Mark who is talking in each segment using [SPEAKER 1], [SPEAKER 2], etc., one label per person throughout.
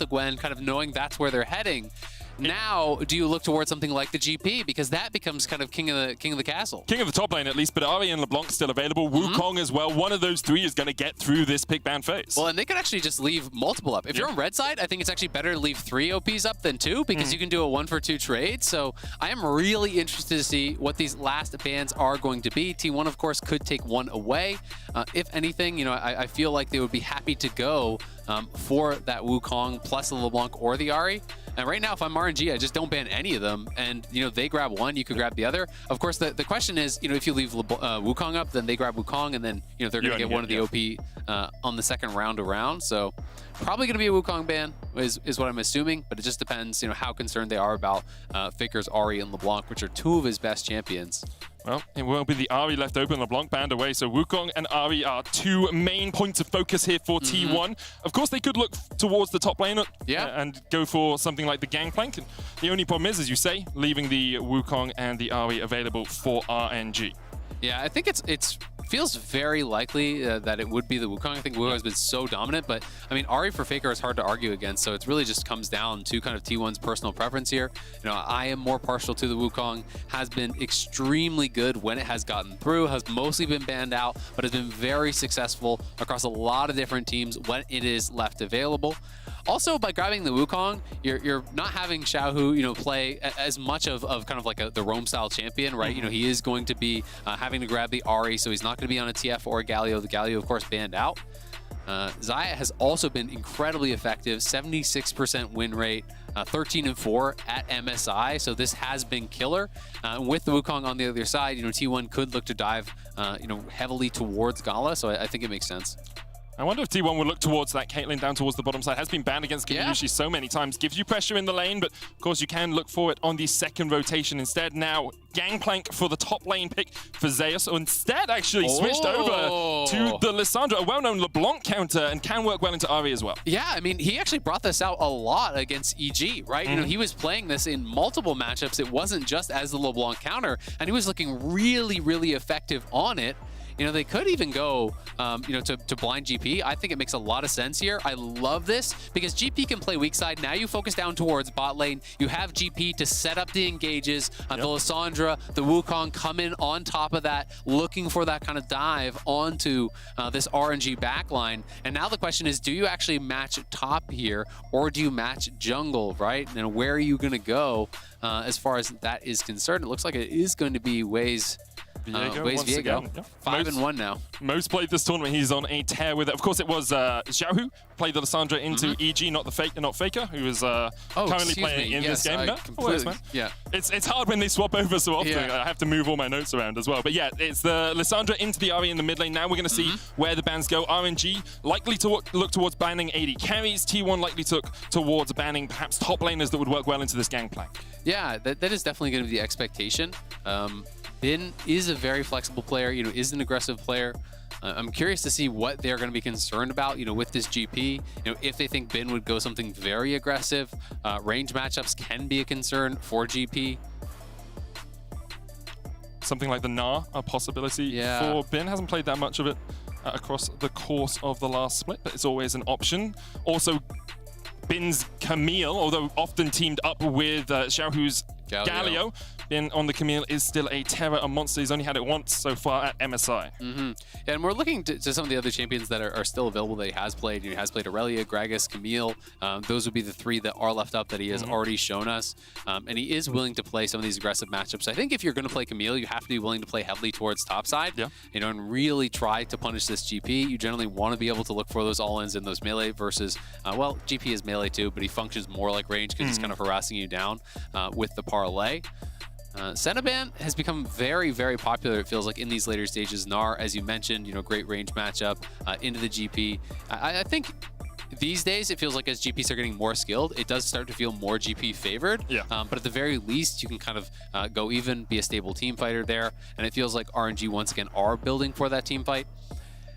[SPEAKER 1] the Gwen, kind of knowing that's where they're heading. Now, do you look towards something like the GP? Because that becomes kind of king of the castle.
[SPEAKER 2] King of the top lane, at least, but Ari and LeBlanc still available. Wukong as well. One of those three is going to get through this pick ban phase.
[SPEAKER 1] Well, and they could actually just leave multiple up. If you're on red side, I think it's actually better to leave 3 OPs up than 2 because you can do a 1-for-2 trade. So I am really interested to see what these last bans are going to be. T1, of course, could take 1 away. If anything, you know, I feel like they would be happy to go for that Wukong plus the LeBlanc or the Ari. And right now, if I'm RNG, I just don't ban any of them. And, you know, they grab one, you could grab the other. Of course, the question is, you know, if you leave Wukong up, then they grab Wukong, and then, you know, they're going to get one of the OP on the second round around. So probably going to be a Wukong ban is what I'm assuming. But it just depends, you know, how concerned they are about Faker's Ari and LeBlanc, which are 2 of his best champions.
[SPEAKER 2] Well, it will be the Ari left open, LeBlanc banned away. So Wukong and Ari are 2 main points of focus here for T1. Of course, they could look towards the top lane and go for something like the Gangplank. And the only problem is, as you say, leaving the Wukong and the Ari available for RNG.
[SPEAKER 1] Yeah, I think it's feels very likely that it would be the Wukong. I think Wukong has been so dominant, but I mean, Ari for Faker is hard to argue against, so it really just comes down to kind of T1's personal preference here. You know, I am more partial to the Wukong, has been extremely good when it has gotten through, has mostly been banned out, but has been very successful across a lot of different teams when it is left available. Also, by grabbing the Wukong, you're not having Xiaohu, you know, play as much of kind of like the roam style champion, right? You know, he is going to be having to grab the Ari, so he's not going to be on a TF or a Galio. The Galio, of course, banned out. Xayah has also been incredibly effective, 76% win rate, 13-4 at MSI, so this has been killer. With the Wukong on the other side, you know, T1 could look to dive, you know, heavily towards Gala, so I think it makes sense.
[SPEAKER 2] I wonder if T1 will look towards that Caitlyn down towards the bottom side. Has been banned against Kiyoshi so many times. Gives you pressure in the lane, but of course you can look for it on the second rotation instead. Now, Gangplank for the top lane pick for Zeus. So instead, actually switched over to the Lissandra, a well-known LeBlanc counter, and can work well into Ari as well.
[SPEAKER 1] Yeah, I mean, he actually brought this out a lot against EG, right? You know, he was playing this in multiple matchups. It wasn't just as the LeBlanc counter, and he was looking really, really effective on it. You know, they could even go, you know, to blind GP. I think it makes a lot of sense here. I love this because GP can play weak side. Now you focus down towards bot lane. You have GP to set up the engages. The Lissandra, the Wukong come in on top of that, looking for that kind of dive onto this RNG backline. And now the question is, do you actually match top here or do you match jungle, right? And where are you going to go as far as that is concerned? It looks like it is going to be Waze. Viego. 5-1 now.
[SPEAKER 2] Most played this tournament. He's on a tear with it. Of course, it was Xiaohu played the Lissandra into EG, not Faker, who is currently playing in this game. It's hard when they swap over so often. I have to move all my notes around as well. But yeah, it's the Lissandra into the Ari in the mid lane. Now we're going to see where the bans go. RNG likely to look towards banning AD carries. T1 likely to look towards banning perhaps top laners that would work well into this Gangplank.
[SPEAKER 1] Yeah, that is definitely going to be the expectation. Bin is a very flexible player, you know, is an aggressive player. I'm curious to see what they're going to be concerned about, you know, with this GP. You know, if they think Bin would go something very aggressive, range matchups can be a concern for GP.
[SPEAKER 2] Something like the Gnar, a possibility for Bin. Hasn't played that much of it across the course of the last split, but it's always an option. Also, Bin's Camille, although often teamed up with Xiaohu's Galio. Bin on the Camille is still a terror, a monster. He's only had it once so far at MSI.
[SPEAKER 1] Yeah, and we're looking to some of the other champions that are still available that he has played. He has played Aurelia, Gragas, Camille. Those would be the 3 that are left up that he has already shown us. And he is willing to play some of these aggressive matchups. I think if you're going to play Camille, you have to be willing to play heavily towards topside. You know, and really try to punish this GP. You generally want to be able to look for those all-ins in those melee versus, well, GP is melee too, but he functions more like range because he's kind of harassing you down with the parlay. Senaban has become very, very popular, it feels like, in these later stages. Gnar, as you mentioned, you know, great range matchup into the GP. I think these days, it feels like as GPs are getting more skilled, it does start to feel more GP favored. But at the very least, you can kind of go even, be a stable team fighter there. And it feels like RNG, once again, are building for that team fight.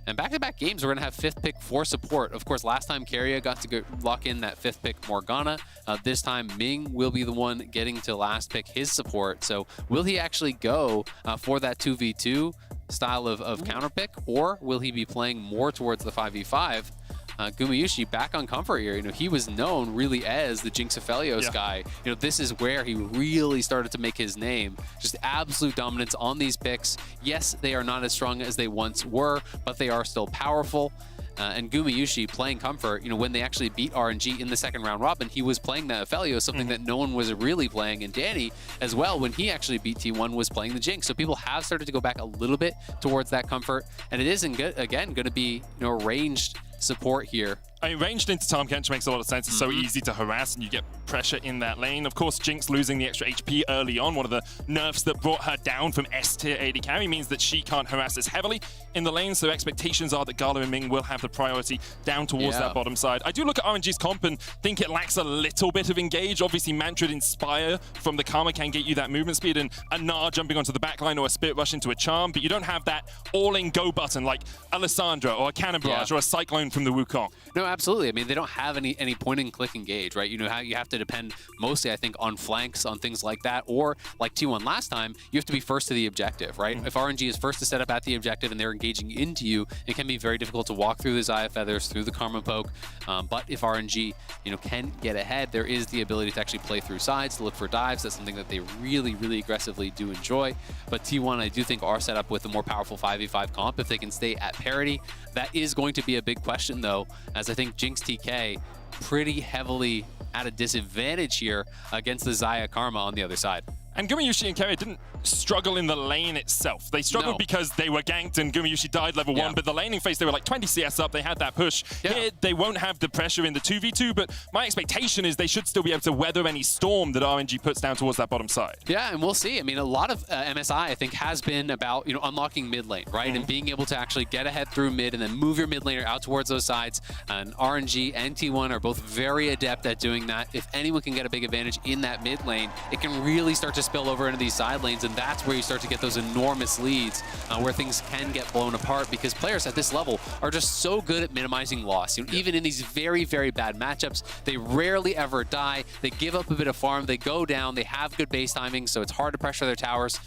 [SPEAKER 1] And back-to-back games, we're going to have 5th pick for support. Of course, last time Keria got to lock in that 5th pick Morgana. This time, Ming will be the one getting to last pick his support. So will he actually go for that 2v2 style of counter pick, or will he be playing more towards the 5v5? Gumayusi back on comfort here. He was known really as the Jinx Aphelios guy. This is where he really started to make his name. Just absolute dominance on these picks. Yes, they are not as strong as they once were, but they are still powerful. And Gumayusi playing comfort, when they actually beat RNG in the second round robin, he was playing that Aphelios, something that no one was really playing. And Danny, as well, when he actually beat T1, was playing the Jinx. So people have started to go back a little bit towards that comfort. And it isn't, again, going to be ranged support here.
[SPEAKER 2] I mean, ranged into Tahm Kench makes a lot of sense. It's so easy to harass, and you get pressure in that lane. Of course, Jinx losing the extra HP early on, one of the nerfs that brought her down from S-tier AD carry, means that she can't harass as heavily in the lane, so expectations are that Gala and Ming will have the priority down towards that bottom side. I do look at RNG's comp and think it lacks a little bit of engage. Obviously, Mantrid Inspire from the Karma can get you that movement speed, and a Gnar jumping onto the backline or a Spirit Rush into a Charm, but you don't have that all-in go button like a Lissandra or a Cannon Barrage or a Cyclone from the Wukong.
[SPEAKER 1] No, absolutely. I mean, they don't have any point and click engage, right? How you have to depend mostly, I think, on flanks, on things like that, or like T1 last time, you have to be first to the objective, right? If RNG is first to set up at the objective and they're engaging into you, it can be very difficult to walk through the Xayah Feathers, through the Karma Poke. But if RNG, can get ahead, there is the ability to actually play through sides, to look for dives. That's something that they really, really aggressively do enjoy. But T1, I do think, are set up with a more powerful 5v5 comp if they can stay at parity. That is going to be a big question, though, as I think Jinx TK pretty heavily at a disadvantage here against the Xayah Karma on the other side.
[SPEAKER 2] And Gumayusi and Keria didn't struggle in the lane itself. They struggled because they were ganked and Gumayusi died level 1, but the laning phase, they were like 20 CS up, they had that push. Here, they won't have the pressure in the 2v2, but my expectation is they should still be able to weather any storm that RNG puts down towards that bottom side.
[SPEAKER 1] Yeah, and we'll see. I mean, a lot of MSI, I think, has been about, unlocking mid lane, right? And being able to actually get ahead through mid and then move your mid laner out towards those sides. And RNG and T1 are both very adept at doing that. If anyone can get a big advantage in that mid lane, it can really start to spill over into these side lanes, and that's where you start to get those enormous leads where things can get blown apart, because players at this level are just so good at minimizing loss. Even in these very, very bad matchups, they rarely ever die. They give up a bit of farm, they go down, they have good base timing, so it's hard to pressure their towers.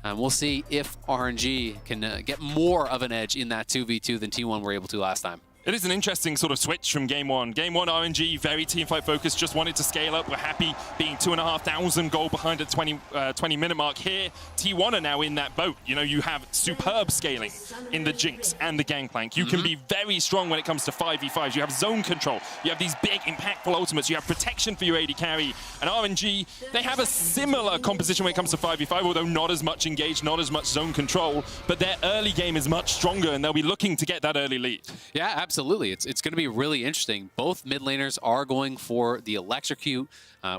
[SPEAKER 1] We'll see if RNG can get more of an edge in that 2v2 than T1 were able to last time.
[SPEAKER 2] It is an interesting sort of switch from Game 1. Game 1, RNG, very teamfight focused, just wanted to scale up. We're happy being 2,500 gold behind at 20-minute mark here. T1 are now in that boat. You have superb scaling in the Jinx and the Gangplank. You can be very strong when it comes to 5v5s. You have zone control. You have these big, impactful ultimates. You have protection for your AD carry. And RNG, they have a similar composition when it comes to 5v5, although not as much engaged, not as much zone control. But their early game is much stronger, and they'll be looking to get that early lead.
[SPEAKER 1] Yeah, absolutely. It's going to be really interesting. Both mid laners are going for the Electrocute.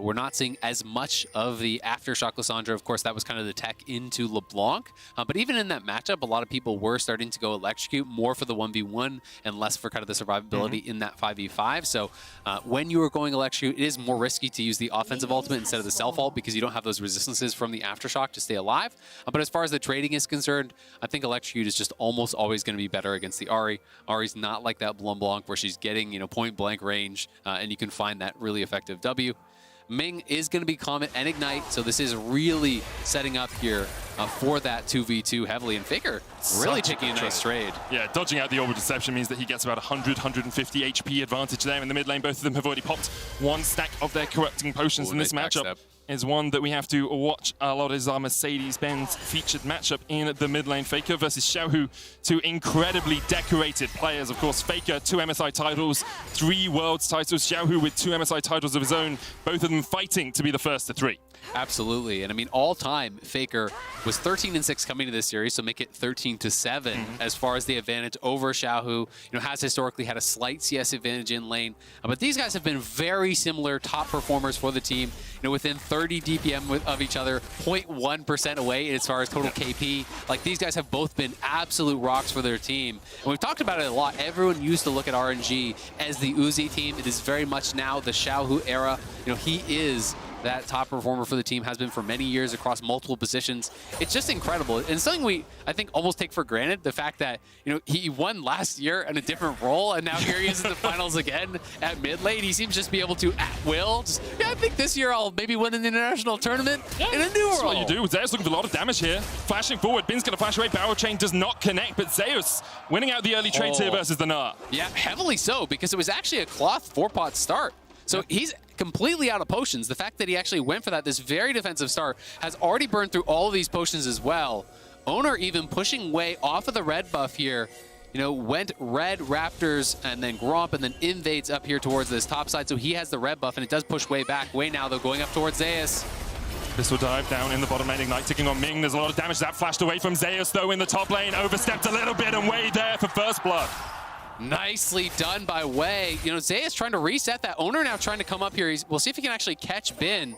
[SPEAKER 1] We're not seeing as much of the Aftershock Lissandra. Of course, that was kind of the tech into LeBlanc. But even in that matchup, a lot of people were starting to go Electrocute more for the 1v1 and less for kind of the survivability in that 5v5. So when you are going Electrocute, it is more risky to use the offensive ultimate instead of the self-ult, because you don't have those resistances from the Aftershock to stay alive. But as far as the trading is concerned, I think Electrocute is just almost always going to be better against the Ahri. Ahri's not like that LeBlanc where she's getting, point blank range, and you can find that really effective W. Ming is going to be Comet and Ignite, so this is really setting up here for that 2v2 heavily. And Faker really taking a nice trade.
[SPEAKER 2] Yeah, dodging out the Orbital Deception means that he gets about 100, 150 HP advantage there in the mid lane. Both of them have already popped one stack of their Corrupting Potions in this matchup. Is one that we have to watch a lot. Is our Mercedes-Benz featured matchup in the mid lane. Faker versus Xiaohu, two incredibly decorated players. Of course, Faker, 2 MSI titles, 3 Worlds titles. Xiaohu with 2 MSI titles of his own, both of them fighting to be the first to 3.
[SPEAKER 1] Absolutely. And I mean, all time, Faker was 13-6 coming to this series, so make it 13-7 as far as the advantage over Xiaohu. Has historically had a slight CS advantage in lane. But these guys have been very similar top performers for the team. Within 30 DPM of each other, 0.1% away as far as total KP. Like, these guys have both been absolute rocks for their team. And we've talked about it a lot. Everyone used to look at RNG as the Uzi team. It is very much now the Xiaohu era. He is that top performer for the team, has been for many years across multiple positions. It's just incredible. And something we, I think, almost take for granted, the fact that, you know, he won last year in a different role, and now here he is in the finals again at mid lane. He seems to just be able to, at will, just, yeah, I think this year I'll maybe win an international tournament in a new role.
[SPEAKER 2] That's what you do. Zeus looking for a lot of damage here. Flashing forward, Bin's going to flash away. Barrel chain does not connect, but Zeus winning out the early trades here versus the Gnar.
[SPEAKER 1] Yeah, heavily so, because it was actually a cloth 4-pot start. So he's completely out of potions. The fact that he actually went for that, this very defensive start, has already burned through all of these potions as well. Owner even pushing Wei off of the red buff here. You know, went red Raptors and then Gromp and then invades up here towards this top side. So he has the red buff and it does push Wei back. Wei now though going up towards Zeus.
[SPEAKER 2] This will dive down in the bottom lane. Ignite ticking on Ming. There's a lot of damage that flashed away from Zeus though in the top lane. Overstepped a little bit and Wei there for first blood.
[SPEAKER 1] Nicely done by Wei. You know, Zeus trying to reset that. Owner now trying to come up here. We'll see if he can actually catch Bin.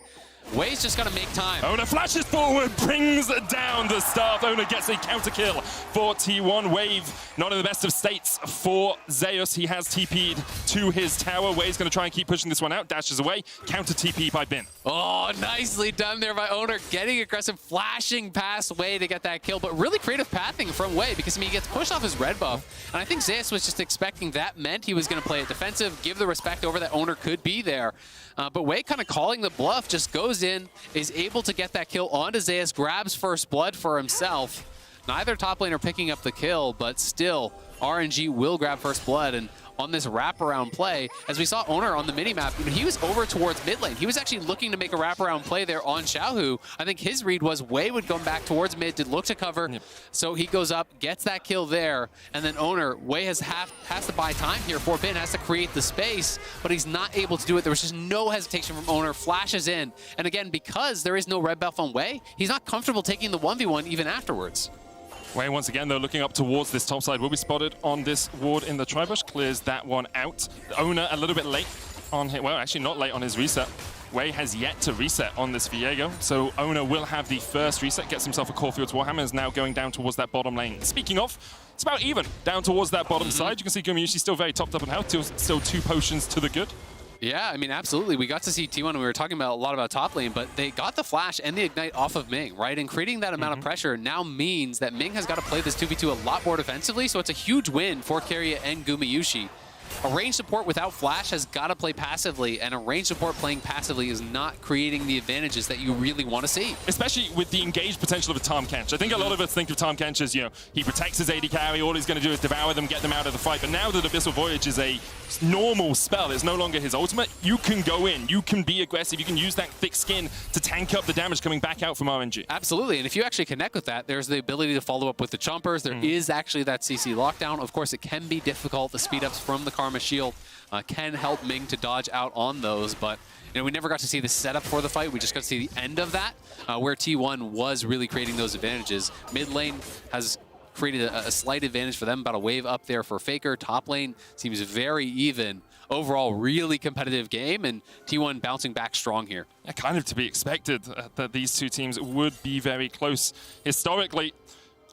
[SPEAKER 1] Wei's just got to make time.
[SPEAKER 2] Owner flashes forward, brings down the staff. Owner gets a counter kill for T1. Wave not in the best of states for Zeus. He has TP'd to his tower. Wei's going to try and keep pushing this one out. Dashes away. Counter TP by Bin.
[SPEAKER 1] Oh, nicely done there by Owner. Getting aggressive, flashing past Wei to get that kill. But really creative pathing from Wei because, I mean, he gets pushed off his red buff. And I think Zeus was just expecting that meant he was going to play it defensive, give the respect over that Owner could be there. But Wei kind of calling the bluff, just goes in, is able to get that kill onto Zeus, grabs first blood for himself. Neither top laner picking up the kill, but still, RNG will grab first blood. And on this wraparound play, as we saw Owner on the minimap, he was over towards mid lane. He was actually looking to make a wraparound play there on Xiaohu. I think his read was Wei would come back towards mid to look to cover. Yep. So he goes up, gets that kill there, and then Owner, Wei has to buy time here for Bin, has to create the space, but he's not able to do it. There was just no hesitation from Owner, flashes in. And again, because there is no red buff on Wei, he's not comfortable taking the 1v1 even afterwards.
[SPEAKER 2] Wei once again, though, looking up towards this top side. Will be spotted on this ward in the Tribush. Clears that one out. Owner a little bit late on his, well, actually not late on his reset. Wei has yet to reset on this Viego. So Owner will have the first reset, gets himself a Caulfield's Warhammer, is now going down towards that bottom lane. Speaking of, it's about even down towards that bottom side. You can see Gumayushi still very topped up in health, still 2 potions to the good.
[SPEAKER 1] Yeah, I mean, absolutely. We got to see T1, and we were talking about a lot about top lane, but they got the flash and the ignite off of Ming, right? And creating that amount of pressure now means that Ming has got to play this 2v2 a lot more defensively, so it's a huge win for Keria and Gumayushi. A range support without flash has got to play passively, and a range support playing passively is not creating the advantages that you really want to see.
[SPEAKER 2] Especially with the engaged potential of a Tahm Kench. I think a lot of us think of Tahm Kench as, you know, he protects his AD carry, all he's going to do is devour them, get them out of the fight. But now that Abyssal Voyage is a normal spell, it's no longer his ultimate, you can go in, you can be aggressive, you can use that thick skin to tank up the damage coming back out from RNG.
[SPEAKER 1] Absolutely, and if you actually connect with that, there's the ability to follow up with the chompers. There is actually that CC lockdown. Of course, it can be difficult. The speed-ups from the Karma Shield can help Ming to dodge out on those, but you know, we never got to see the setup for the fight. We just got to see the end of that, where T1 was really creating those advantages. Mid lane has created a slight advantage for them, about a wave up there for Faker. Top lane seems very even. Overall, really competitive game, and T1 bouncing back strong here.
[SPEAKER 2] Yeah, kind of to be expected that these two teams would be very close. Historically,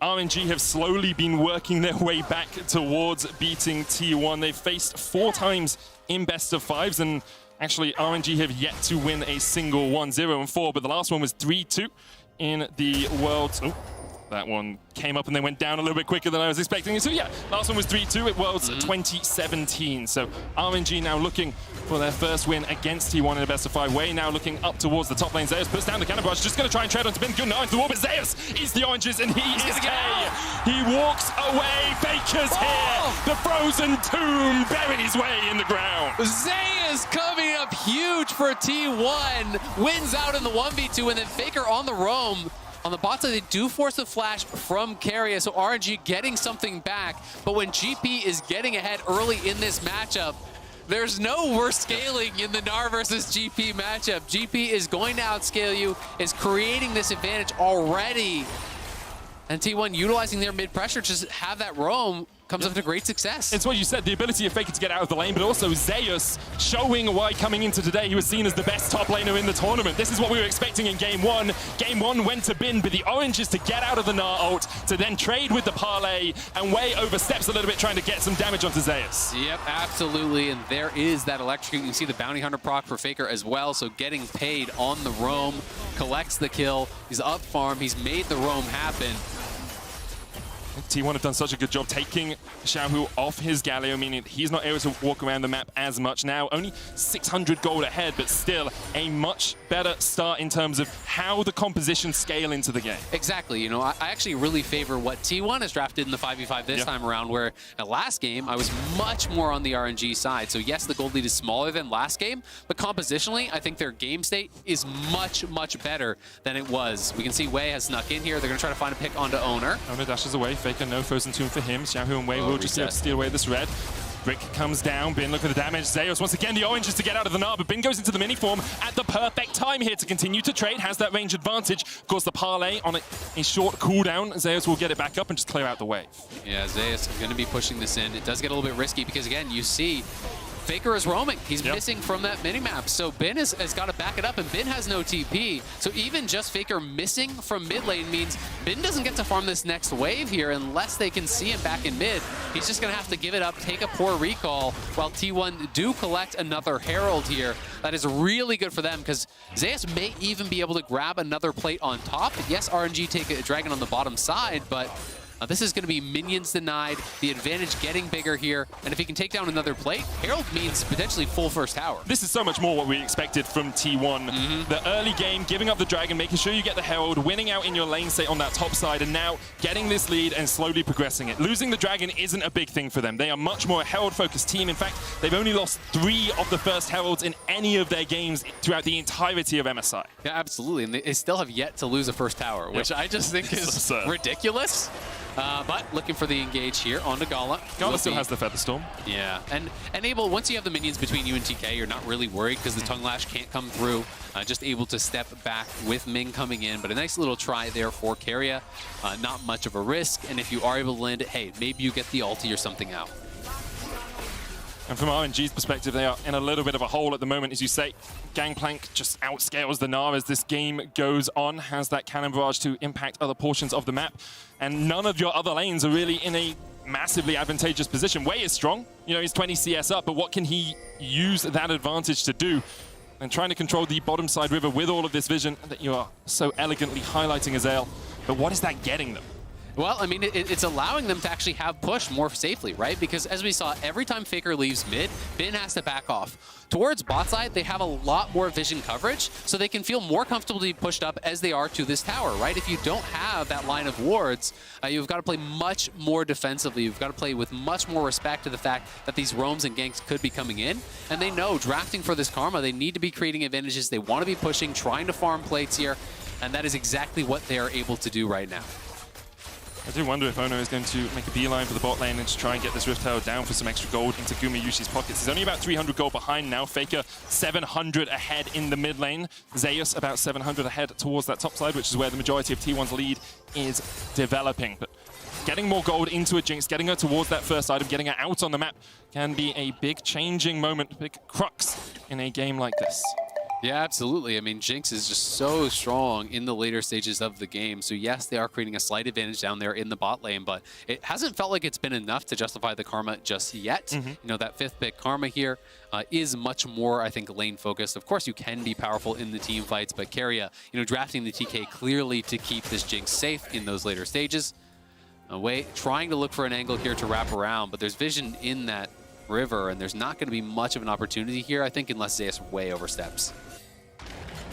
[SPEAKER 2] RNG have slowly been working their way back towards beating T1. They've faced 4 times in best of 5s, and actually RNG have yet to win a single 1-0-4, but the last one was 3-2 in the Worlds. Oh, that one came up and then went down a little bit quicker than I was expecting. So yeah, last one was 3-2 at Worlds 2017. So RNG now looking for their first win against T1 in a best of 5 way. Now looking up towards the top lane. Zeus puts down the cannon barrage, just going to try and tread onto Bin. Good night to the wall, but Zeus eats the oranges and he is K. He walks away. Faker's here. The frozen tomb buried his way in the ground.
[SPEAKER 1] Zeus coming up huge for T1. Wins out in the 1v2, and then Faker on the roam. On the bot side, they do force the flash from Keria, so RNG getting something back. But when GP is getting ahead early in this matchup, there's no worse scaling in the Gnar versus GP matchup. GP is going to outscale you, is creating this advantage already. And T1 utilizing their mid-pressure to just have that roam comes up to great success.
[SPEAKER 2] It's what you said, the ability of Faker to get out of the lane, but also Zeus showing why coming into today he was seen as the best top laner in the tournament. This is what we were expecting in Game 1. Game 1 went to Bin, but the orange is to get out of the Gnar ult, to then trade with the parlay, and Wei oversteps a little bit trying to get some damage onto Zeus.
[SPEAKER 1] Yep, absolutely, and there is that electrocute. You can see the bounty hunter proc for Faker as well, so getting paid on the roam, collects the kill, he's up farm, he's made the roam happen.
[SPEAKER 2] T1 have done such a good job taking Xiaohu off his Galio, meaning he's not able to walk around the map as much now. Only 600 gold ahead, but still a much better start in terms of how the composition scale into the game.
[SPEAKER 1] Exactly. You know, I actually really favor what T1 has drafted in the 5v5 this time around, where last game I was much more on the RNG side. So yes, the gold lead is smaller than last game, but compositionally, I think their game state is much, much better than it was. We can see Wei has snuck in here. They're going to try to find a pick onto Owner.
[SPEAKER 2] Owner dashes away. Faker, no frozen tomb for him. Xiaohu and Wei will just steal away this red. Brick comes down. Bin, look at the damage. Zeus once again the orange is to get out of the Gnar, but Bin goes into the mini form at the perfect time here to continue to trade. Has that range advantage. Of course, the parlay on a short cooldown. Zeus will get it back up and just clear out the wave. Yeah,
[SPEAKER 1] Zeus is going to be pushing this in. It does get a little bit risky because, again, you see Faker is roaming. He's missing from that minimap. So Bin has got to back it up, and Bin has no TP. So even just Faker missing from mid lane means Bin doesn't get to farm this next wave here unless they can see him back in mid. He's just going to have to give it up, take a poor recall, while T1 do collect another Herald here. That is really good for them because Zeus may even be able to grab another plate on top. Yes, RNG take a dragon on the bottom side, but this is going to be minions denied, the advantage getting bigger here, and if he can take down another plate, Herald means potentially full first tower.
[SPEAKER 2] This is so much more what we expected from T1. The early game, giving up the dragon, making sure you get the Herald, winning out in your lane state on that top side, and now getting this lead and slowly progressing it. Losing the dragon isn't a big thing for them. They are much more a Herald-focused team. In fact, they've only lost 3 of the first Heralds in any of their games throughout the entirety of MSI.
[SPEAKER 1] Yeah, absolutely, and they still have yet to lose a first tower, which I just think is ridiculous. But looking for the engage here onto Gala.
[SPEAKER 2] Gala still has the Featherstorm.
[SPEAKER 1] Yeah, and Abel, once you have the minions between you and TK, you're not really worried because the Tongue Lash can't come through. Just able to step back with Ming coming in, but a nice little try there for Keria. Not much of a risk, and if you are able to land it, hey, maybe you get the ulti or something out.
[SPEAKER 2] And from RNG's perspective, they are in a little bit of a hole at the moment, as you say. Gangplank just outscales the Gnar as this game goes on, has that cannon barrage to impact other portions of the map. And none of your other lanes are really in a massively advantageous position. Wei is strong, you know, he's 20 CS up, but what can he use that advantage to do? And trying to control the bottom side river with all of this vision that you are so elegantly highlighting, Azael. But what is that getting them?
[SPEAKER 1] Well, I mean, it's allowing them to actually have push more safely, right? Because as we saw, every time Faker leaves mid, Bin has to back off. Towards bot side, they have a lot more vision coverage, so they can feel more comfortably pushed up as they are to this tower, right? If you don't have that line of wards, you've got to play much more defensively. You've got to play with much more respect to the fact that these roams and ganks could be coming in. And they know, drafting for this Karma, they need to be creating advantages. They want to be pushing, trying to farm plates here, and that is exactly what they are able to do right now.
[SPEAKER 2] I do wonder if Ono is going to make a beeline for the bot lane and just try and get this Rift Herald down for some extra gold into Gumayusi's pockets. He's only about 300 gold behind now. Faker 700 ahead in the mid lane. Zeus about 700 ahead towards that top side, which is where the majority of T1's lead is developing. But getting more gold into a Jinx, getting her towards that first item, getting her out on the map can be a big changing moment, big crux in a game like this.
[SPEAKER 1] Yeah, absolutely. I mean, Jinx is just so strong in the later stages of the game. So yes, they are creating a slight advantage down there in the bot lane, but it hasn't felt like it's been enough to justify the Karma just yet. You know, that 5th pick Karma here is much more, I think, lane focused. Of course, you can be powerful in the team fights, but Keria, you know, drafting the TK clearly to keep this Jinx safe in those later stages. Wei trying to look for an angle here to wrap around, but there's vision in that river, and there's not going to be much of an opportunity here, I think, unless Zeus way oversteps.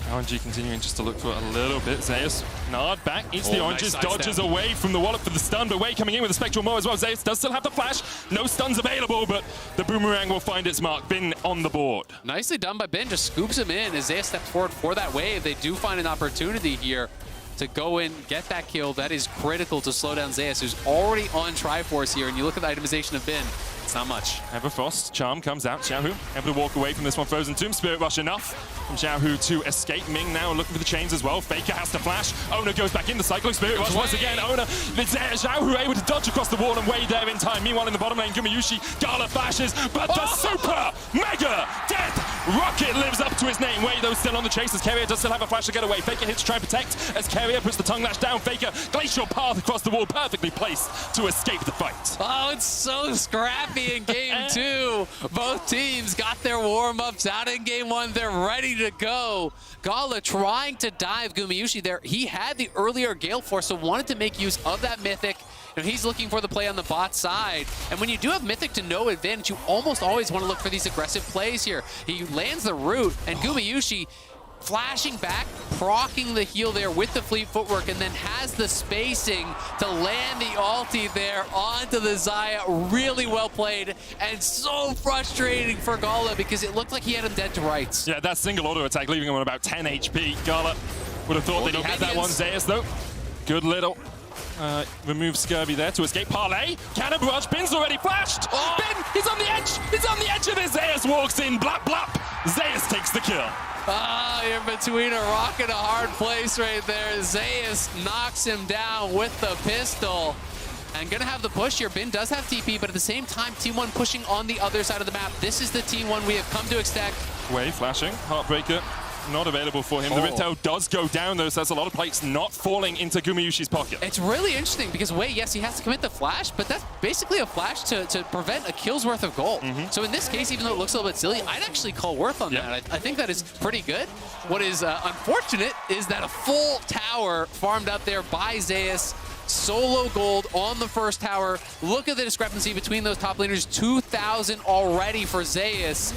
[SPEAKER 2] RNG continuing just to look for a little bit. Zeus, Nard back, eats the oranges,
[SPEAKER 1] nice
[SPEAKER 2] dodges away from the wallop for the stun, but Wei coming in with a Spectral Maw as well. Zeus does still have the flash, no stuns available, but the boomerang will find its mark. Bin on the board.
[SPEAKER 1] Nicely done by Bin, just scoops him in as Zeus steps forward for that wave. They do find an opportunity here to go in, get that kill. That is critical to slow down Zeus, who's already on Triforce here. And you look at the itemization of Bin, It's not much.
[SPEAKER 2] Everfrost, Charm comes out. Xiaohu able to walk away from this one. Frozen Tomb, Spirit Rush enough from Xiaohu to escape. Ming now looking for the chains as well. Faker has to flash. Owner goes back in the cycle. Spirit Rush once again. Owner, Xiaohu able to dodge across the wall and wade there in time. Meanwhile, in the bottom lane, Gumayusi, Gala flashes, but the super mega death rocket lives up to his name. Wade, though, still on the chase as Keria does still have a flash to get away. Faker hits to try and protect as Keria puts the tongue lash down. Faker, glacial path across the wall, perfectly placed to escape the fight.
[SPEAKER 1] Oh, it's so scrappy in game 2. Both teams got their warm-ups out in game 1. They're ready to go. Gala trying to dive Gumayusi there. He had the earlier Gale Force, so wanted to make use of that Mythic. And he's looking for the play on the bot side. And when you do have Mythic to no advantage, you almost always want to look for these aggressive plays here. He lands the root, and Gumayusi flashing back, proccing the heal there with the fleet footwork, and then has the spacing to land the ulti there onto the Xayah. Really well played, and so frustrating for Gala because it looked like he had him dead to rights.
[SPEAKER 2] Yeah, that single auto attack leaving him on about 10 HP. Gala would have thought that he had that one. Zeus, though, good little remove Scurvy there to escape. Parlay, Cannon Barrage, Bin's already flashed.
[SPEAKER 1] Oh.
[SPEAKER 2] Bin, he's on the edge. He's on the edge of this. Zeus walks in, blap, blap. Zeus takes the kill.
[SPEAKER 1] You're between a rock and a hard place right there. Zeus knocks him down with the pistol. And gonna have the push here. Bin does have TP, but at the same time, T1 pushing on the other side of the map. This is the T1 we have come to expect.
[SPEAKER 2] Wave flashing, Heartbreaker. Not available for him. The Riptail does go down, though, so that's a lot of plates not falling into Gumayusi's pocket.
[SPEAKER 1] It's really interesting because Wei, yes, he has to commit the flash, but that's basically a flash to prevent a kill's worth of gold. So in this case, even though it looks a little bit silly, I'd actually call worth on that. I think that is pretty good. What is unfortunate is that a full tower farmed out there by Zeus. Solo gold on the first tower. Look at the discrepancy between those top laners. 2,000 already for Zeus.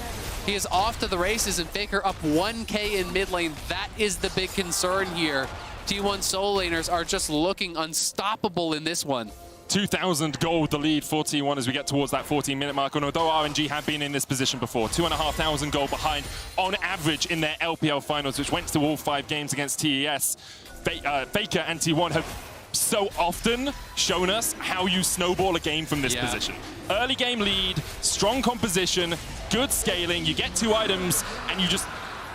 [SPEAKER 1] He is off to the races, and Faker up 1K in mid lane. That is the big concern here. T1 solo laners are just looking unstoppable in this one.
[SPEAKER 2] 2,000 gold the lead for T1 as we get towards that 14-minute mark. And although RNG have been in this position before, 2,500 gold behind on average in their LPL finals, which went to all 5 games against TES. Faker and T1 have so often shown us how you snowball a game from this position. Early game lead, strong composition, good scaling, you get 2 items, and you just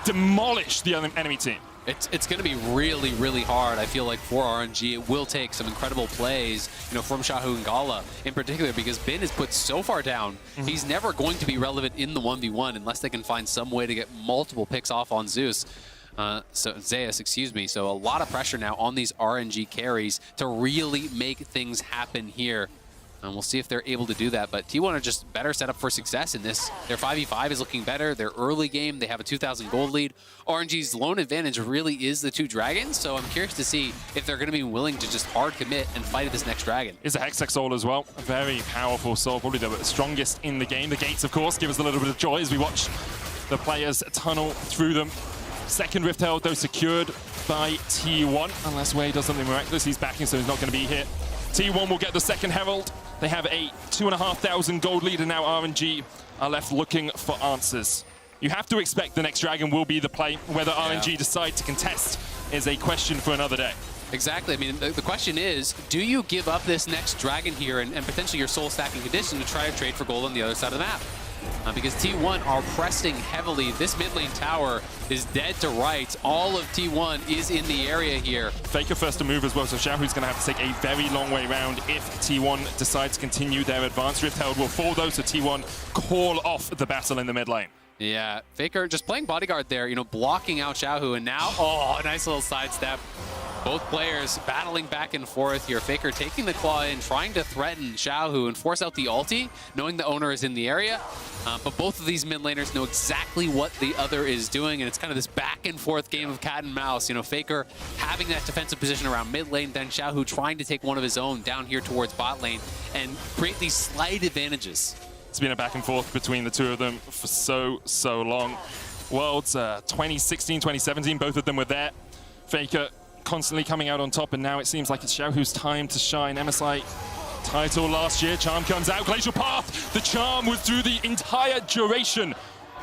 [SPEAKER 2] demolish the enemy team.
[SPEAKER 1] It's going to be really, really hard, I feel like, for RNG. It will take some incredible plays, from Xiaohu and Gala in particular, because Bin is put so far down. He's never going to be relevant in the 1v1 unless they can find some way to get multiple picks off on Zeus. Zeus, excuse me. So a lot of pressure now on these RNG carries to really make things happen here. And we'll see if they're able to do that. But T1 are just better set up for success in this. Their 5v5 is looking better. Their early game, they have a 2,000 gold lead. RNG's lone advantage really is the 2 dragons. So I'm curious to see if they're going to be willing to just hard commit and fight this next dragon.
[SPEAKER 2] Is a Hextech Soul as well. A very powerful soul, probably the strongest in the game. The gates, of course, give us a little bit of joy as we watch the players tunnel through them. Second Rift Herald, though, secured by T1. Unless Wei does something miraculous. He's backing, so he's not going to be here. T1 will get the second Herald. They have a 2,500 gold lead, and now RNG are left looking for answers. You have to expect the next dragon will be the play. Whether RNG decide to contest is a question for another day.
[SPEAKER 1] Exactly. I mean, the question is, do you give up this next dragon here and potentially your soul stacking condition to try to trade for gold on the other side of the map? Because T1 are pressing heavily. This mid lane tower is dead to rights. All of T1 is in the area here.
[SPEAKER 2] Faker first to move as well, so Xiaohu's going to have to take a very long way around if T1 decides to continue their advance. Rift Herald will fall though, so T1 call off the battle in the mid lane.
[SPEAKER 1] Yeah, Faker just playing bodyguard there, blocking out Xiaohu, and now, a nice little sidestep. Both players battling back and forth here. Faker taking the claw in, trying to threaten Xiaohu and force out the ulti, knowing the owner is in the area. But both of these mid laners know exactly what the other is doing, and it's kind of this back and forth game of cat and mouse. Faker having that defensive position around mid lane, then Xiaohu trying to take one of his own down here towards bot lane and create these slight advantages.
[SPEAKER 2] It's been a back and forth between the two of them for so long. Worlds 2016, 2017, both of them were there. Faker constantly coming out on top, and now it seems like it's Xiaohu's time to shine. MSI title last year. Charm comes out. Glacial Path. The Charm was through the entire duration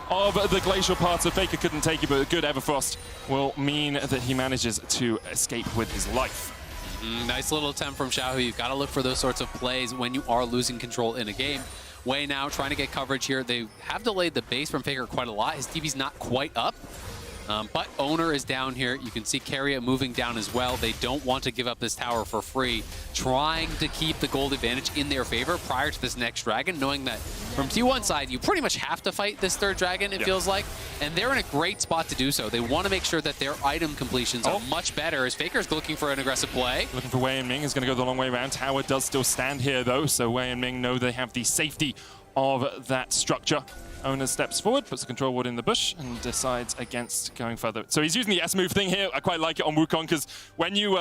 [SPEAKER 2] of the Glacial Path, so Faker couldn't take it, but a good Everfrost will mean that he manages to escape with his life.
[SPEAKER 1] Nice little attempt from Xiaohu. You've got to look for those sorts of plays when you are losing control in a game. Way now trying to get coverage here. They have delayed the base from Faker quite a lot. His TP's not quite up. But Owner is down here. You can see Keria moving down as well. They don't want to give up this tower for free, trying to keep the gold advantage in their favor prior to this next dragon, knowing that from T1 side, you pretty much have to fight this third dragon, it feels like, and they're in a great spot to do so. They want to make sure that their item completions are much better, as Faker's looking for an aggressive play.
[SPEAKER 2] Looking for Wei and Ming is going to go the long way around. Tower does still stand here, though, so Wei and Ming know they have the safety of that structure. Owner steps forward, puts the control ward in the bush, and decides against going further. So he's using the S move thing here. I quite like it on Wukong, because when you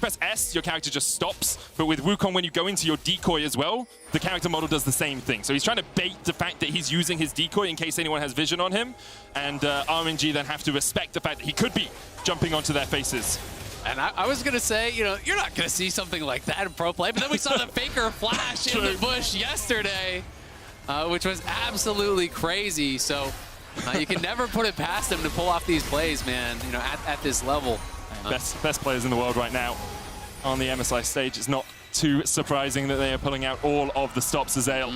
[SPEAKER 2] press S, your character just stops. But with Wukong, when you go into your decoy as well, the character model does the same thing. So he's trying to bait the fact that he's using his decoy in case anyone has vision on him. And RNG then have to respect the fact that he could be jumping onto their faces.
[SPEAKER 1] And I was going to say, you know, you're not going to see something like that in pro play. But then we saw the Faker flash in the bush yesterday. Which was absolutely crazy. So you can never put it past them to pull off these plays, man, you know, at this level.
[SPEAKER 2] Best players in the world right now on the MSI stage. It's not too surprising that they are pulling out all of the stops as Zale.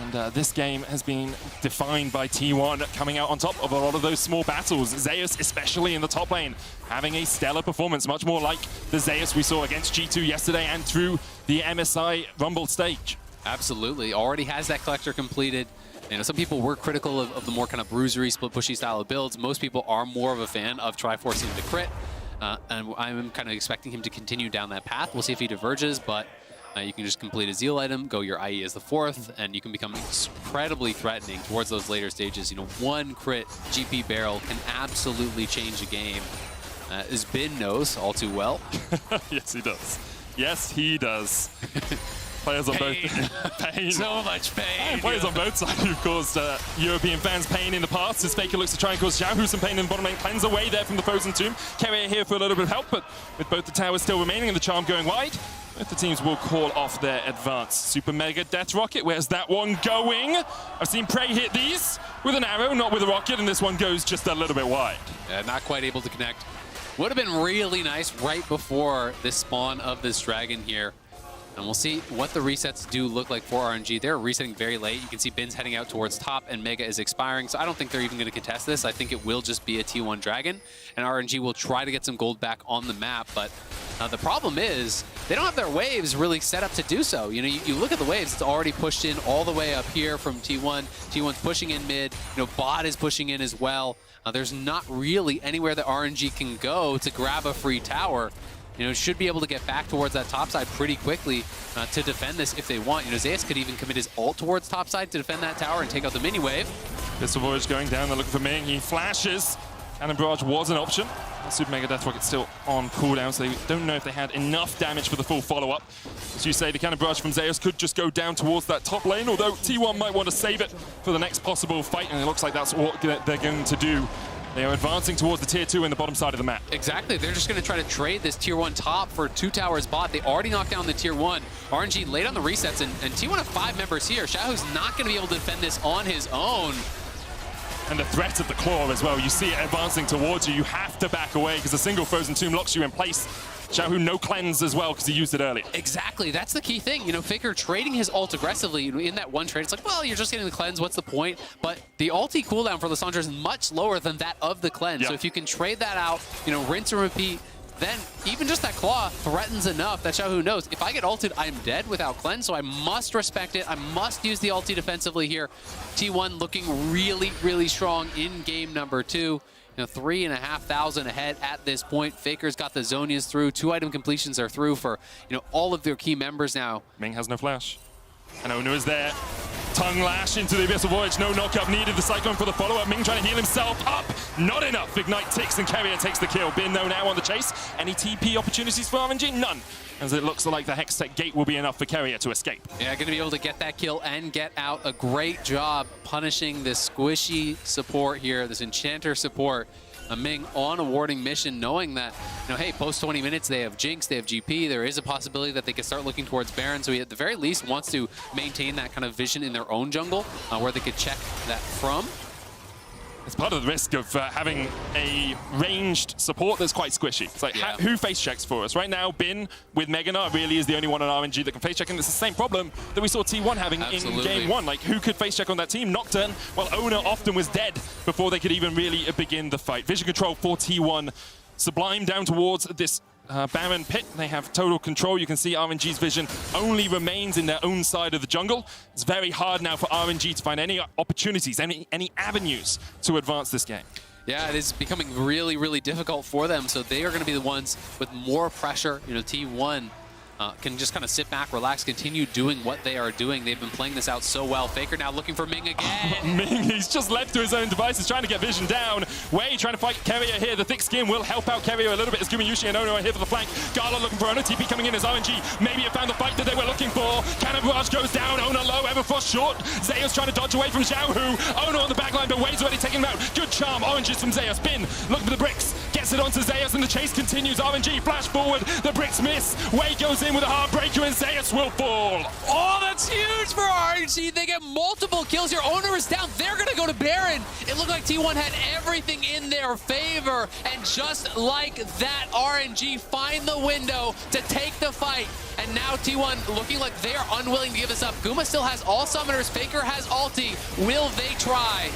[SPEAKER 2] And this game has been defined by T1 coming out on top of a lot of those small battles. Zeus, especially in the top lane, having a stellar performance, much more like the Zeus we saw against G2 yesterday and through the MSI Rumble stage.
[SPEAKER 1] Absolutely. Already has that collector completed. You know, some people were critical of the more kind of bruisery, split pushy style of builds. Most people are more of a fan of Triforcing to crit. And I'm kind of expecting him to continue down that path. We'll see if he diverges, but you can just complete a Zeal item, go your IE as the 4th, and you can become incredibly threatening towards those later stages. You know, one crit GP barrel can absolutely change a game. As Bin knows all too well.
[SPEAKER 2] Yes, he does. Yes, he does. Players on both pain.
[SPEAKER 1] So much pain.
[SPEAKER 2] And players on both sides who've caused European fans pain in the past. As Faker looks to try and cause Xiaohu some pain in the bottom lane. Cleanse away there from the Frozen Tomb. Keria here for a little bit of help, but with both the towers still remaining and the charm going wide, both the teams will call off their advance. Super Mega Death Rocket, where's that one going? I've seen Prey hit these with an arrow, not with a rocket, and this one goes just a little bit wide.
[SPEAKER 1] Yeah, not quite able to connect. Would have been really nice right before this spawn of this dragon here. And we'll see what the resets do look like for RNG. They're resetting very late. You can see Bin's heading out towards top, and Mega is expiring. So I don't think they're even going to contest this. I think it will just be a T1 Dragon, and RNG will try to get some gold back on the map. But the problem is they don't have their waves really set up to do so. You know, you look at the waves, it's already pushed in all the way up here from T1. T1's pushing in mid. You know, Bot is pushing in as well. There's not really anywhere that RNG can go to grab a free tower. You know, should be able to get back towards that top side pretty quickly to defend this if they want. You know, Zeus could even commit his ult towards top side to defend that tower and take out the mini wave.
[SPEAKER 2] Pistol Voyage going down, they're looking for Ming. He flashes. Cannon Barrage was an option. Super Mega Death Rocket's still on cooldown, so they don't know if they had enough damage for the full follow-up. As you say, the Cannon Barrage from Zeus could just go down towards that top lane, although T1 might want to save it for the next possible fight, and it looks like that's what they're going to do. They are advancing towards the tier 2 in the bottom side of the map.
[SPEAKER 1] Exactly. They're just going to try to trade this tier 1 top for 2 towers bot. They already knocked down the tier 1. RNG late on the resets, and T1 have 5 members here. Xiaohu's not going to be able to defend this on his own.
[SPEAKER 2] And the threat of the claw as well. You see it advancing towards you. You have to back away because a single Frozen Tomb locks you in place. Xiaohu no cleanse as well because he used it earlier.
[SPEAKER 1] Exactly. That's the key thing. You know, Faker trading his ult aggressively in that one trade. It's like, well, you're just getting the cleanse. What's the point? But the ulti cooldown for Lissandra is much lower than that of the cleanse. So if you can trade that out, you know, rinse and repeat, then even just that claw threatens enough that Xiaohu knows, if I get ulted, I'm dead without cleanse, so I must respect it. I must use the ulti defensively here. T1 looking really, really strong in game number 2. You know, 3,500 ahead at this point. Faker's got the Zonias through. 2 item completions are through for, you know, all of their key members now.
[SPEAKER 2] Ming has no flash. And Onu is there. Tongue lash into the Abyssal Voyage. No knockup needed. The Cyclone for the follow-up. Ming trying to heal himself up. Not enough. Ignite ticks and Keria takes the kill. Bin though now on the chase. Any TP opportunities for RNG? None. As it looks like the Hextech Gate will be enough for Keria to escape.
[SPEAKER 1] Yeah, going to be able to get that kill and get out. A great job punishing this squishy support here, this Enchanter support. Ming on a warding mission, knowing that, you know, hey, post 20 minutes, they have Jinx, they have GP. There is a possibility that they could start looking towards Baron. So he, at the very least, wants to maintain that kind of vision in their own jungle where they could check that from.
[SPEAKER 2] It's part of the risk of having a ranged support that's quite squishy. It's like, who face checks for us? Right now, Bin with Meganar really is the only one on RNG that can face check, and it's the same problem that we saw T1 having in game 1. Like, who could face check on that team? Nocturne, well, Owner often was dead before they could even really begin the fight. Vision control for T1. Sublime down towards this Baron pit. They have total control. You can see RNG's vision only remains in their own side of the jungle. It's very hard now for RNG to find any opportunities, any avenues to advance this game.
[SPEAKER 1] Yeah, it is becoming really, really difficult for them. So they are going to be the ones with more pressure. You know, T1 can just kind of sit back, relax, continue doing what they are doing. They've been playing this out so well. Faker now looking for Ming again.
[SPEAKER 2] Ming, he's just left to his own devices, trying to get vision down. Wei trying to fight Keria here. The thick skin will help out Keria a little bit as Gumayushi and Ono are here for the flank. Gala looking for Ono. TP coming in as RNG. Maybe it found the fight that they were looking for. Cannon Barrage goes down. Ono low. Everfrost short. Zeus trying to dodge away from Xiaohu. Ono on the back line, but Wei's already taken him out. Good charm. Oranges from Zeus. Bin looking for the bricks. Gets it onto Zeus, and the chase continues. RNG flash forward. The bricks miss. Wei goes in with a heartbreaker, and Zeus will fall.
[SPEAKER 1] Oh, that's huge for RNG. They get multiple kills here. Owner is down. They're going to go to Baron. It looked like T1 had everything in their favor. And just like that, RNG find the window to take the fight. And now T1 looking like they're unwilling to give this up. Guma still has all summoners. Faker has ulti. Will they try?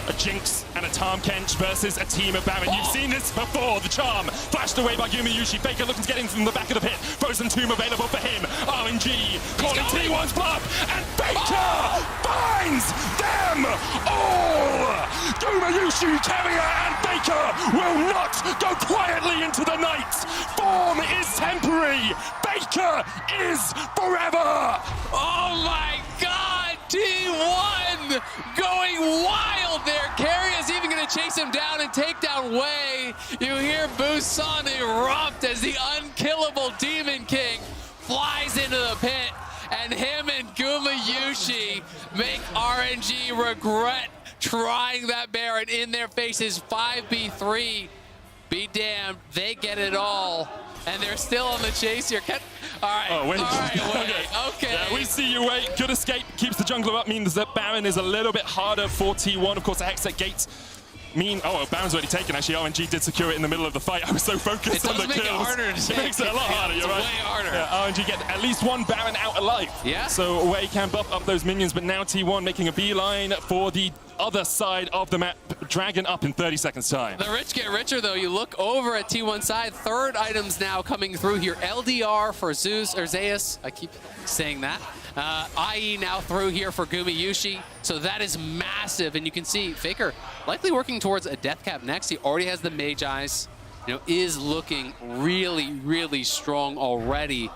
[SPEAKER 2] A Jinx and a Tahm Kench versus a team of Baron. You've seen this before. The charm flashed away by Gumayushi. Faker looking to get in from the back of the pit. Frozen Tomb available for him. RNG calling T1's bluff, and Faker finds them all. Gumayushi, Keria, and Faker will not go quietly into the night. Form is temporary. Faker is forever.
[SPEAKER 1] Oh my God, T1 going wild there. Keria's even going to chase him down and take down Wei. You hear Busan erupt as the unkillable Demon King flies into the pit, and him and Gumayushi make RNG regret trying that Baron in their faces. 5v3. Be damned, they get it all. And they're still on the chase here. All right.
[SPEAKER 2] Oh, wait.
[SPEAKER 1] All right, okay.
[SPEAKER 2] Yeah, we see you, Wei. Good escape. Keeps the jungler up. Means that Baron is a little bit harder for T1. Of course, the Hextech gates mean... Oh, Baron's already taken. Actually, RNG did secure it in the middle of the fight. I was so focused on the kills. It makes it a lot harder, you're right.
[SPEAKER 1] Way harder.
[SPEAKER 2] Yeah, RNG get at least one Baron out alive.
[SPEAKER 1] Yeah.
[SPEAKER 2] So Wei can buff up those minions, but now T1 making a beeline for the other side of the map. Dragon up in 30 seconds time.
[SPEAKER 1] The rich get richer, though. You look over at T1 side. Third items now coming through here. LDR for Zeus. I keep saying that. IE now through here for Gumayushi. So that is massive. And you can see Faker likely working towards a death cap next. He already has the Mage Eyes. You know, is looking really, really strong already.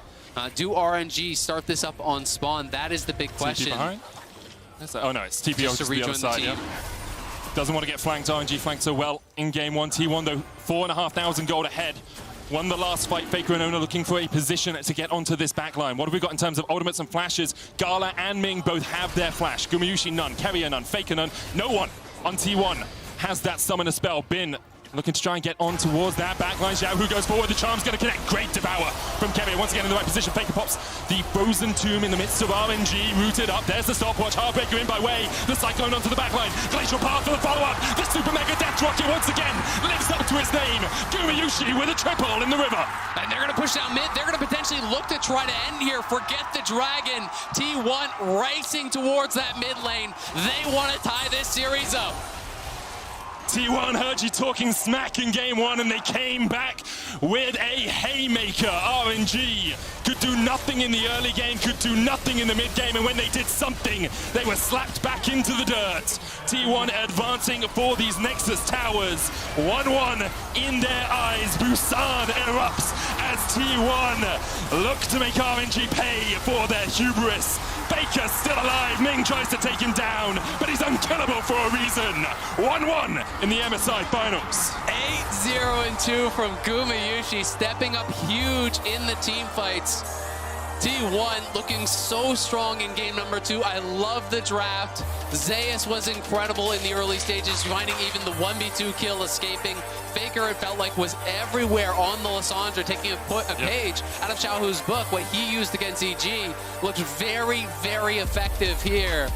[SPEAKER 1] Do RNG start this up on spawn? That is the big question.
[SPEAKER 2] Oh no, it's TPO to the other side, yeah. Doesn't want to get flanked. RNG flanked so well in game 1. T1 though, 4,500 gold ahead. Won the last fight. Faker and Ono looking for a position to get onto this backline. What have we got in terms of ultimates and flashes? Gala and Ming both have their flash. Gumayushi none, Keria none, Faker none. No one on T1 has that summoner spell. Bin looking to try and get on towards that backline. Xiaohu goes forward. The charm's going to connect. Great devour from Keria. Once again in the right position. Faker pops the Frozen Tomb in the midst of RNG. Rooted up. There's the stopwatch. Heartbreaker in by Wei. The Cyclone onto the backline. Glacial Path for the follow-up. The Super Mega Death Rocket once again lives up to its name. Gumayushi with a triple in the river.
[SPEAKER 1] And they're going to push down mid. They're going to potentially look to try to end here. Forget the dragon. T1 racing towards that mid lane. They want to tie this series up.
[SPEAKER 2] T1 heard you talking smack in game 1, and they came back with a haymaker. RNG could do nothing in the early game, could do nothing in the mid game, and when they did something, they were slapped back into the dirt. T1 advancing for these Nexus towers. 1-1 in their eyes. Busan erupts as T1 look to make RNG pay for their hubris. Faker still alive. Ming tries to take him down, but he's unkillable for a reason. 1-1 in the MSI finals.
[SPEAKER 1] 8-0-2 from Gumayushi, stepping up huge in the team fights. T1 looking so strong in game number 2. I love the draft. Zeus was incredible in the early stages, finding even the 1v2 kill, escaping. Faker, it felt like, was everywhere on the Lissandra, taking a page out of Xiaohu's book. What he used against EG looked very, very effective here.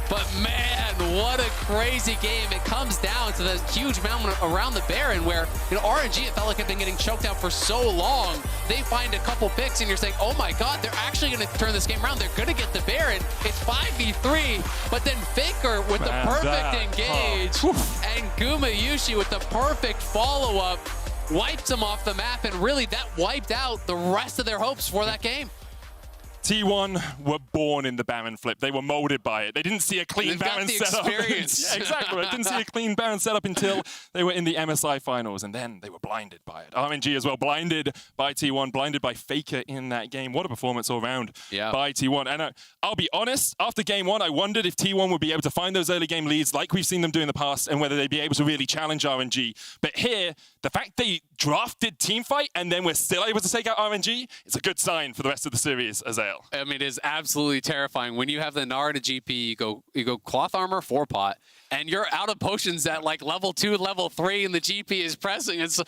[SPEAKER 1] But man, what a crazy game. It comes down to the huge mountain around the Baron where, RNG, it felt like had been getting choked out for so long. They find a couple picks and you're saying, oh my God, they're actually going to turn this game around. They're going to get the Baron. It's 5v3, but then Faker with the perfect engage and Gumayusi with the perfect follow-up wipes them off the map, and really that wiped out the rest of their hopes for that game.
[SPEAKER 2] T1 were born in the Baron flip. They were molded by it. They didn't see a clean Baron setup. Yeah, exactly. They didn't see a clean Baron setup until they were in the MSI finals, and then they were blinded by it. RNG as well, blinded by T1, blinded by Faker in that game. What a performance all around by T1. And I'll be honest, after game one, I wondered if T1 would be able to find those early game leads like we've seen them do in the past, and whether they'd be able to really challenge RNG. But here, the fact they drafted Teamfight and then we're still able to take out RNG, it's a good sign for the rest of the series, Azael.
[SPEAKER 1] I mean, it is absolutely terrifying. When you have the Nara to GP, you go cloth armor 4-pot, and you're out of potions at like level 2, level 3, and the GP is pressing. It's